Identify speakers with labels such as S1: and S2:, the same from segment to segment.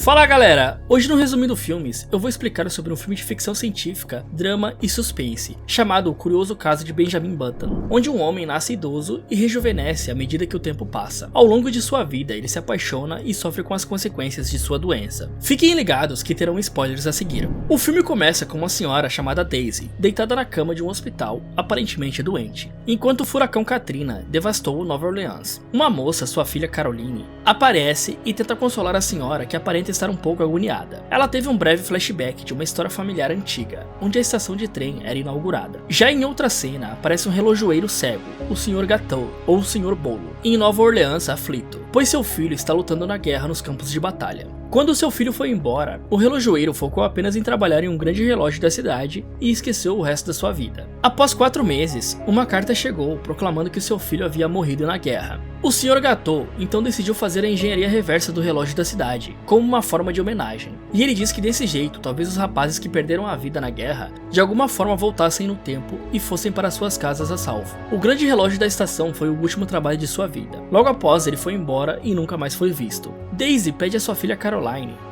S1: Fala galera, hoje no Resumindo Filmes eu vou explicar sobre um filme de ficção científica, drama e suspense, chamado O Curioso Caso de Benjamin Button, onde um homem nasce idoso e rejuvenesce à medida que o tempo passa. Ao longo de sua vida ele se apaixona e sofre com as consequências de sua doença. Fiquem ligados que terão spoilers a seguir. O filme começa com uma senhora chamada Daisy, deitada na cama de um hospital, aparentemente doente, enquanto o furacão Katrina devastou Nova Orleans. Uma moça, sua filha Caroline, aparece e tenta consolar a senhora, que aparenta estar um pouco agoniada. Ela teve um breve flashback de uma história familiar antiga, onde a estação de trem era inaugurada. Já em outra cena, aparece um relojoeiro cego, o Sr. Gateau, ou o Sr. Bolo, em Nova Orleans aflito, pois seu filho está lutando na guerra nos campos de batalha. Quando seu filho foi embora, o relojoeiro focou apenas em trabalhar em um grande relógio da cidade e esqueceu o resto da sua vida. Após 4 meses, uma carta chegou proclamando que seu filho havia morrido na guerra. O Sr. Gateau então decidiu fazer a engenharia reversa do relógio da cidade, como uma forma de homenagem. E ele diz que desse jeito, talvez os rapazes que perderam a vida na guerra, de alguma forma voltassem no tempo e fossem para suas casas a salvo. O grande relógio da estação foi o último trabalho de sua vida. Logo após, ele foi embora e nunca mais foi visto. Daisy pede a sua filha Caroline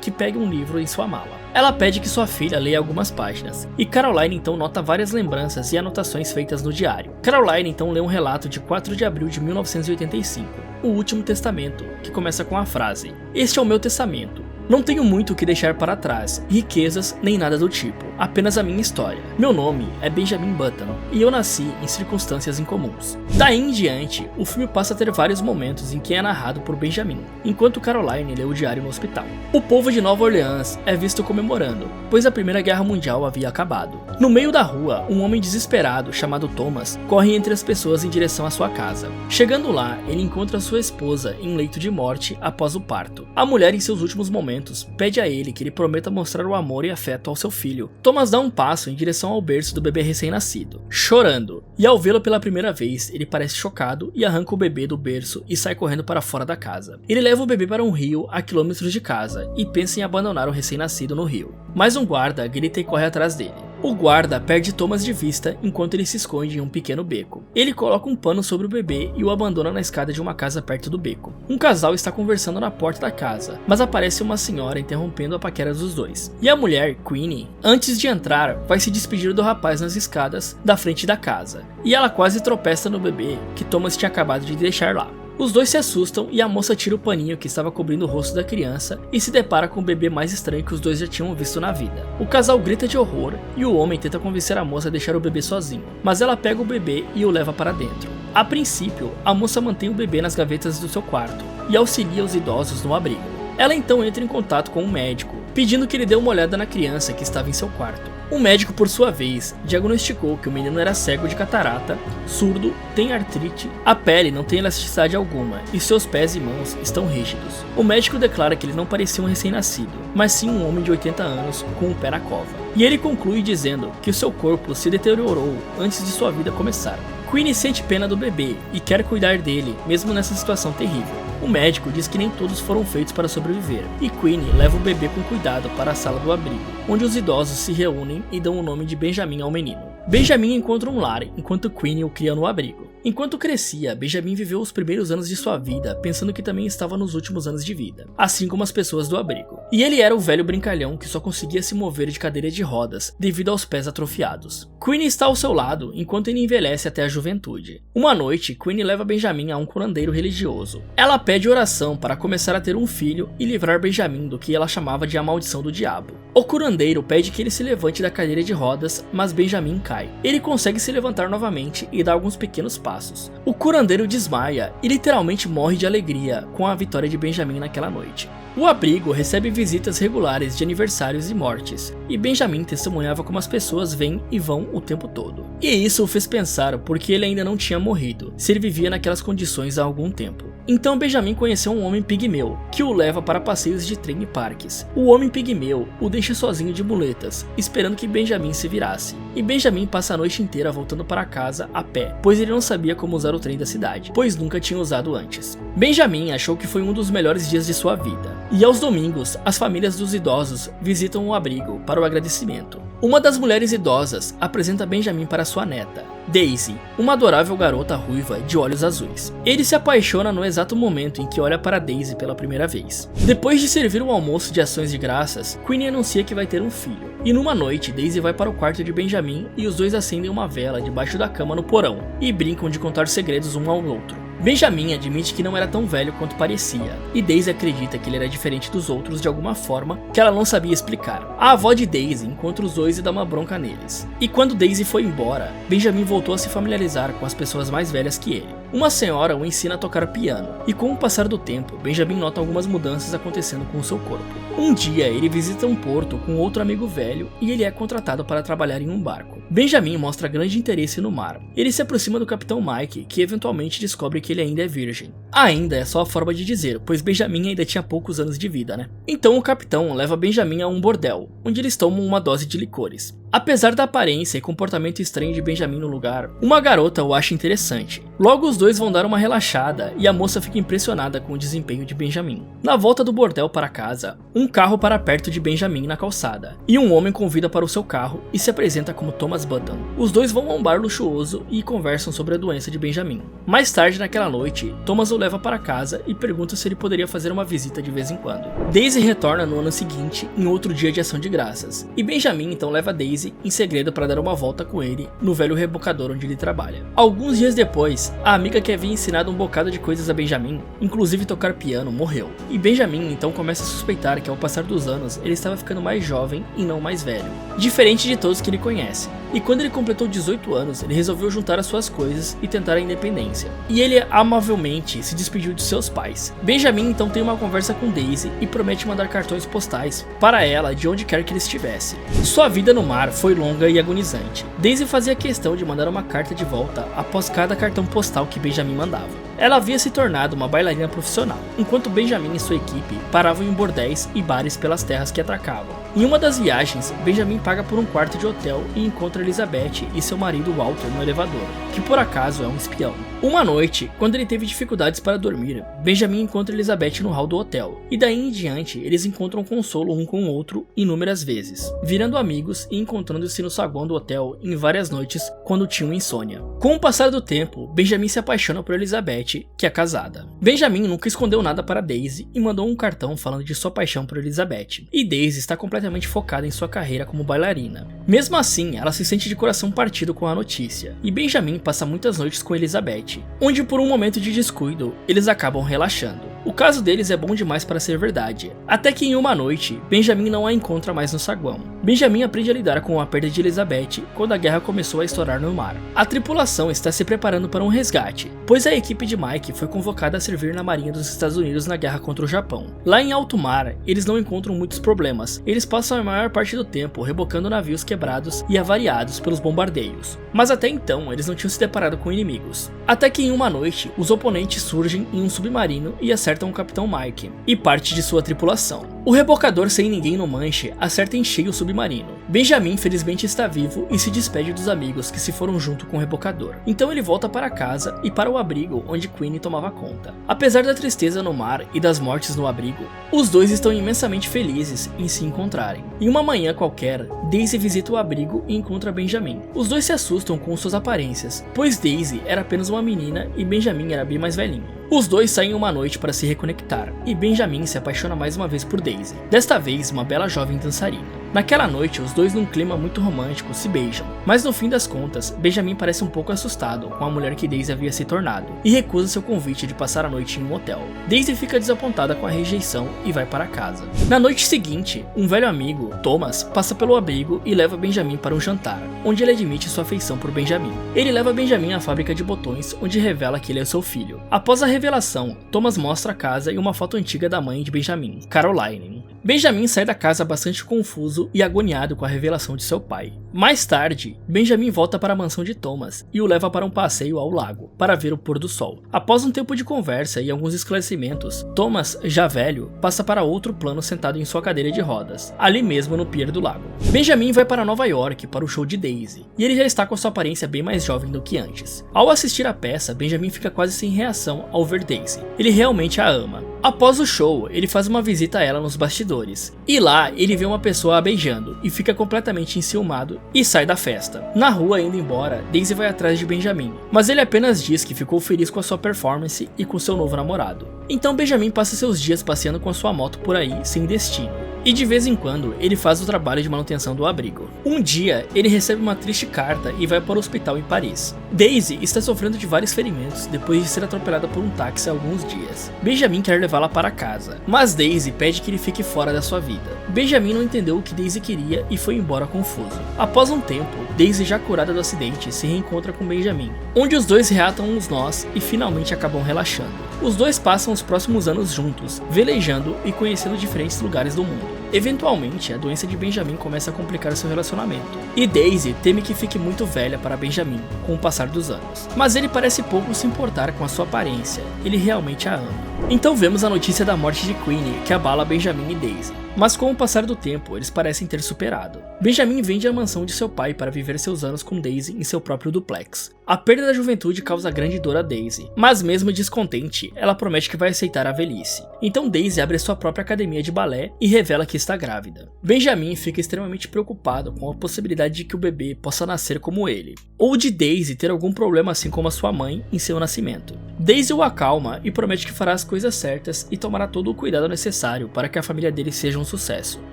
S1: que pegue um livro em sua mala. Ela pede que sua filha leia algumas páginas, e Caroline então nota várias lembranças e anotações feitas no diário. Caroline então lê um relato de 4 de abril de 1985, o Último Testamento, que começa com a frase: "Este é o meu testamento. Não tenho muito o que deixar para trás, riquezas nem nada do tipo, apenas a minha história. Meu nome é Benjamin Button e eu nasci em circunstâncias incomuns." Daí em diante, o filme passa a ter vários momentos em que é narrado por Benjamin, enquanto Caroline lê o diário no hospital. O povo de Nova Orleans é visto comemorando, pois a Primeira Guerra Mundial havia acabado. No meio da rua, um homem desesperado chamado Thomas corre entre as pessoas em direção à sua casa. Chegando lá, ele encontra sua esposa em leito de morte após o parto. A mulher, em seus últimos momentos, pede a ele que ele prometa mostrar o amor e afeto ao seu filho. Thomas dá um passo em direção ao berço do bebê recém-nascido, chorando, e ao vê-lo pela primeira vez, ele parece chocado e arranca o bebê do berço e sai correndo para fora da casa. Ele leva o bebê para um rio a quilômetros de casa e pensa em abandonar o recém-nascido no rio, mas um guarda grita e corre atrás dele. O guarda perde Thomas de vista enquanto ele se esconde em um pequeno beco. Ele coloca um pano sobre o bebê e o abandona na escada de uma casa perto do beco. Um casal está conversando na porta da casa, mas aparece uma senhora interrompendo a paquera dos dois. E a mulher, Queenie, antes de entrar, vai se despedir do rapaz nas escadas da frente da casa. E ela quase tropeça no bebê que Thomas tinha acabado de deixar lá. Os dois se assustam e a moça tira o paninho que estava cobrindo o rosto da criança e se depara com o bebê mais estranho que os dois já tinham visto na vida. O casal grita de horror e o homem tenta convencer a moça a deixar o bebê sozinho, mas ela pega o bebê e o leva para dentro. A princípio, a moça mantém o bebê nas gavetas do seu quarto e auxilia os idosos no abrigo. Ela então entra em contato com um médico, pedindo que ele dê uma olhada na criança que estava em seu quarto. O médico, por sua vez, diagnosticou que o menino era cego de catarata, surdo, tem artrite, a pele não tem elasticidade alguma e seus pés e mãos estão rígidos. O médico declara que ele não parecia um recém-nascido, mas sim um homem de 80 anos com o pé na cova. E ele conclui dizendo que o seu corpo se deteriorou antes de sua vida começar. Queenie sente pena do bebê e quer cuidar dele, mesmo nessa situação terrível. O médico diz que nem todos foram feitos para sobreviver, e Queenie leva o bebê com cuidado para a sala do abrigo, onde os idosos se reúnem e dão o nome de Benjamin ao menino. Benjamin encontra um lar, enquanto Queenie o cria no abrigo. Enquanto crescia, Benjamin viveu os primeiros anos de sua vida pensando que também estava nos últimos anos de vida, assim como as pessoas do abrigo. E ele era o velho brincalhão que só conseguia se mover de cadeira de rodas devido aos pés atrofiados. Queenie está ao seu lado enquanto ele envelhece até a juventude. Uma noite, Queenie leva Benjamin a um curandeiro religioso. Ela pede oração para começar a ter um filho e livrar Benjamin do que ela chamava de a maldição do diabo. O curandeiro pede que ele se levante da cadeira de rodas, mas Benjamin cai. Ele consegue se levantar novamente e dá alguns pequenos passos. O curandeiro desmaia e literalmente morre de alegria com a vitória de Benjamin naquela noite. O abrigo recebe visitas regulares de aniversários e mortes, e Benjamin testemunhava como as pessoas vêm e vão o tempo todo. E isso o fez pensar porque ele ainda não tinha morrido, se ele vivia naquelas condições há algum tempo. Então Benjamin conheceu um homem pigmeu, que o leva para passeios de trem e parques. O homem pigmeu o deixa sozinho de muletas, esperando que Benjamin se virasse. E Benjamin passa a noite inteira voltando para casa a pé, pois ele não sabia como usar o trem da cidade, pois nunca tinha usado antes. Benjamin achou que foi um dos melhores dias de sua vida. E aos domingos, as famílias dos idosos visitam o abrigo para o agradecimento. Uma das mulheres idosas apresenta Benjamin para sua neta, Daisy, uma adorável garota ruiva de olhos azuis. Ele se apaixona no exato momento em que olha para Daisy pela primeira vez. Depois de servir um almoço de ações de graças, Queenie anuncia que vai ter um filho. E numa noite, Daisy vai para o quarto de Benjamin e os dois acendem uma vela debaixo da cama no porão e brincam de contar segredos um ao outro. Benjamin admite que não era tão velho quanto parecia, e Daisy acredita que ele era diferente dos outros de alguma forma que ela não sabia explicar. A avó de Daisy encontra os dois e dá uma bronca neles. E quando Daisy foi embora, Benjamin voltou a se familiarizar com as pessoas mais velhas que ele. Uma senhora o ensina a tocar piano, e com o passar do tempo, Benjamin nota algumas mudanças acontecendo com o seu corpo. Um dia, ele visita um porto com outro amigo velho e ele é contratado para trabalhar em um barco. Benjamin mostra grande interesse no mar. Ele se aproxima do Capitão Mike, que eventualmente descobre que ele ainda é virgem. Ainda é só a forma de dizer, pois Benjamin ainda tinha poucos anos de vida, né? Então o capitão leva Benjamin a um bordel, onde eles tomam uma dose de licores. Apesar da aparência e comportamento estranho de Benjamin no lugar, uma garota o acha interessante. Logo os dois vão dar uma relaxada e a moça fica impressionada com o desempenho de Benjamin. Na volta do bordel para casa, um carro para perto de Benjamin na calçada, e um homem convida para o seu carro e se apresenta como Thomas Button. Os dois vão a um bar luxuoso e conversam sobre a doença de Benjamin. Mais tarde naquela noite, Thomas o leva para casa e pergunta se ele poderia fazer uma visita de vez em quando. Daisy retorna no ano seguinte, em outro dia de ação de graças, e Benjamin então leva Daisy em segredo para dar uma volta com ele no velho rebocador onde ele trabalha. Alguns dias depois, a amiga que havia ensinado um bocado de coisas a Benjamin, inclusive tocar piano, morreu. E Benjamin então começa a suspeitar que ao passar dos anos ele estava ficando mais jovem e não mais velho, diferente de todos que ele conhece. E quando ele completou 18 anos, ele resolveu juntar as suas coisas e tentar a independência. E ele amavelmente se despediu de seus pais. Benjamin então tem uma conversa com Daisy e promete mandar cartões postais para ela de onde quer que ele estivesse. Sua vida no mar foi longa e agonizante. Daisy fazia questão de mandar uma carta de volta após cada cartão postal que Benjamin mandava. Ela havia se tornado uma bailarina profissional, enquanto Benjamin e sua equipe paravam em bordéis e bares pelas terras que atracavam. Em uma das viagens, Benjamin paga por um quarto de hotel e encontra Elizabeth e seu marido Walter no elevador, que por acaso é um espião. Uma noite, quando ele teve dificuldades para dormir, Benjamin encontra Elizabeth no hall do hotel, e daí em diante eles encontram consolo um com o outro inúmeras vezes, virando amigos e encontrando-se no saguão do hotel em várias noites quando tinham insônia. Com o passar do tempo, Benjamin se apaixona por Elizabeth, que é casada. Benjamin nunca escondeu nada para Daisy e mandou um cartão falando de sua paixão por Elizabeth, e Daisy está completamente focada em sua carreira como bailarina. Mesmo assim, ela se sente de coração partido com a notícia, e Benjamin passa muitas noites com Elizabeth, onde por um momento de descuido, eles acabam relaxando. O caso deles é bom demais para ser verdade, até que em uma noite, Benjamin não a encontra mais no saguão. Benjamin aprende a lidar com a perda de Elizabeth quando a guerra começou a estourar no mar. A tripulação está se preparando para um resgate, pois a equipe de Mike foi convocada a servir na marinha dos Estados Unidos na guerra contra o Japão. Lá em alto mar, eles não encontram muitos problemas, eles passam a maior parte do tempo rebocando navios quebrados e avariados pelos bombardeios, mas até então eles não tinham se deparado com inimigos. Até que em uma noite, os oponentes surgem em um submarino e acertam o Capitão Mike e parte de sua tripulação. O rebocador sem ninguém no manche acerta em cheio o submarino. Benjamin felizmente está vivo e se despede dos amigos que se foram junto com o rebocador. Então ele volta para casa e para o abrigo onde Queenie tomava conta. Apesar da tristeza no mar e das mortes no abrigo, os dois estão imensamente felizes em se encontrarem. Em uma manhã qualquer, Daisy visita o abrigo e encontra Benjamin. Os dois se assustam com suas aparências, pois Daisy era apenas uma menina e Benjamin era bem mais velhinho. Os dois saem uma noite para se reconectar, e Benjamin se apaixona mais uma vez por Daisy, desta vez uma bela jovem dançarina. Naquela noite, os dois num clima muito romântico se beijam, mas no fim das contas, Benjamin parece um pouco assustado com a mulher que Daisy havia se tornado, e recusa seu convite de passar a noite em um hotel. Daisy fica desapontada com a rejeição e vai para casa. Na noite seguinte, um velho amigo, Thomas, passa pelo abrigo e leva Benjamin para um jantar, onde ele admite sua afeição por Benjamin. Ele leva Benjamin à fábrica de botões, onde revela que ele é seu filho. Após a revelação, Thomas mostra a casa e uma foto antiga da mãe de Benjamin, Caroline. Benjamin sai da casa bastante confuso e agoniado com a revelação de seu pai. Mais tarde, Benjamin volta para a mansão de Thomas e o leva para um passeio ao lago, para ver o pôr do sol. Após um tempo de conversa e alguns esclarecimentos, Thomas, já velho, passa para outro plano sentado em sua cadeira de rodas, ali mesmo no pier do lago. Benjamin vai para Nova York para o show de Daisy, e ele já está com sua aparência bem mais jovem do que antes. Ao assistir a peça, Benjamin fica quase sem reação ao ver Daisy. Ele realmente a ama. Após o show, ele faz uma visita a ela nos bastidores, e lá ele vê uma pessoa a beijando e fica completamente enciumado e sai da festa. Na rua, indo embora, Daisy vai atrás de Benjamin, mas ele apenas diz que ficou feliz com a sua performance e com seu novo namorado. Então Benjamin passa seus dias passeando com a sua moto por aí, sem destino. E de vez em quando, ele faz o trabalho de manutenção do abrigo. Um dia, ele recebe uma triste carta e vai para o hospital em Paris. Daisy está sofrendo de vários ferimentos depois de ser atropelada por um táxi há alguns dias. Benjamin quer levá-la para casa, mas Daisy pede que ele fique fora da sua vida. Benjamin não entendeu o que Daisy queria e foi embora confuso. Após um tempo, Daisy, já curada do acidente, se reencontra com Benjamin, onde os dois reatam os nós e finalmente acabam relaxando. Os dois passam os próximos anos juntos, velejando e conhecendo diferentes lugares do mundo. Eventualmente, a doença de Benjamin começa a complicar seu relacionamento, e Daisy teme que fique muito velha para Benjamin com o passar dos anos. Mas ele parece pouco se importar com a sua aparência, ele realmente a ama. Então vemos a notícia da morte de Queenie, que abala Benjamin e Daisy. Mas com o passar do tempo, eles parecem ter superado. Benjamin vende a mansão de seu pai para viver seus anos com Daisy em seu próprio duplex. A perda da juventude causa grande dor a Daisy, mas mesmo descontente, ela promete que vai aceitar a velhice. Então Daisy abre sua própria academia de balé e revela que está grávida. Benjamin fica extremamente preocupado com a possibilidade de que o bebê possa nascer como ele, ou de Daisy ter algum problema assim como a sua mãe em seu nascimento. Daisy o acalma e promete que fará as coisas certas e tomará todo o cuidado necessário para que a família dele seja um sucesso.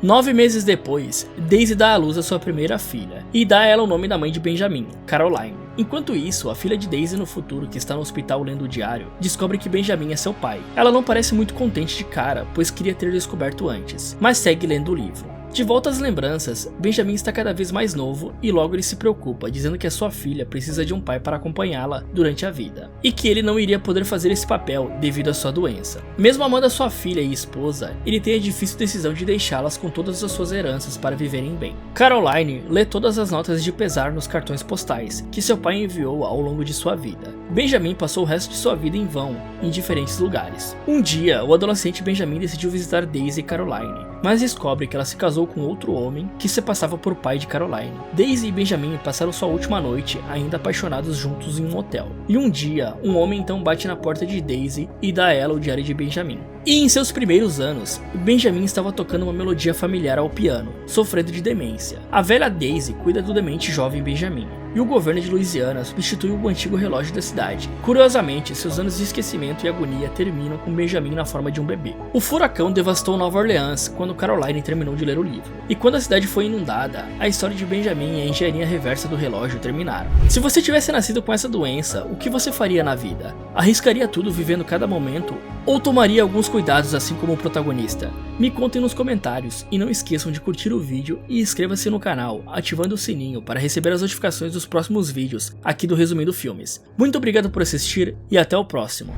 S1: 9 meses depois, Daisy dá à luz a sua primeira filha e dá a ela o nome da mãe de Benjamin, Caroline. Enquanto isso, a filha de Daisy no futuro, que está no hospital lendo o diário, descobre que Benjamin é seu pai. Ela não parece muito contente de cara, pois queria ter descoberto antes, mas segue lendo o livro. De volta às lembranças, Benjamin está cada vez mais novo e logo ele se preocupa, dizendo que a sua filha precisa de um pai para acompanhá-la durante a vida, e que ele não iria poder fazer esse papel devido à sua doença. Mesmo amando a sua filha e esposa, ele tem a difícil decisão de deixá-las com todas as suas heranças para viverem bem. Caroline lê todas as notas de pesar nos cartões postais que seu pai enviou ao longo de sua vida. Benjamin passou o resto de sua vida em vão, em diferentes lugares. Um dia, o adolescente Benjamin decidiu visitar Daisy e Caroline, mas descobre que ela se casou com outro homem que se passava por pai de Caroline. Daisy e Benjamin passaram sua última noite ainda apaixonados juntos em um hotel. E um dia, um homem então bate na porta de Daisy e dá a ela o diário de Benjamin. E em seus primeiros anos, Benjamin estava tocando uma melodia familiar ao piano, sofrendo de demência. A velha Daisy cuida do demente jovem Benjamin, e o governo de Louisiana substitui o antigo relógio da cidade. Curiosamente, seus anos de esquecimento e agonia terminam com Benjamin na forma de um bebê. O furacão devastou Nova Orleans quando Caroline terminou de ler o livro. E quando a cidade foi inundada, a história de Benjamin e a engenharia reversa do relógio terminaram. Se você tivesse nascido com essa doença, o que você faria na vida? Arriscaria tudo vivendo cada momento? Ou tomaria alguns cuidados assim como o protagonista? Me contem nos comentários e não esqueçam de curtir o vídeo e inscreva-se no canal, ativando o sininho para receber as notificações dos próximos vídeos aqui do Resumindo Filmes. Muito obrigado por assistir e até o próximo.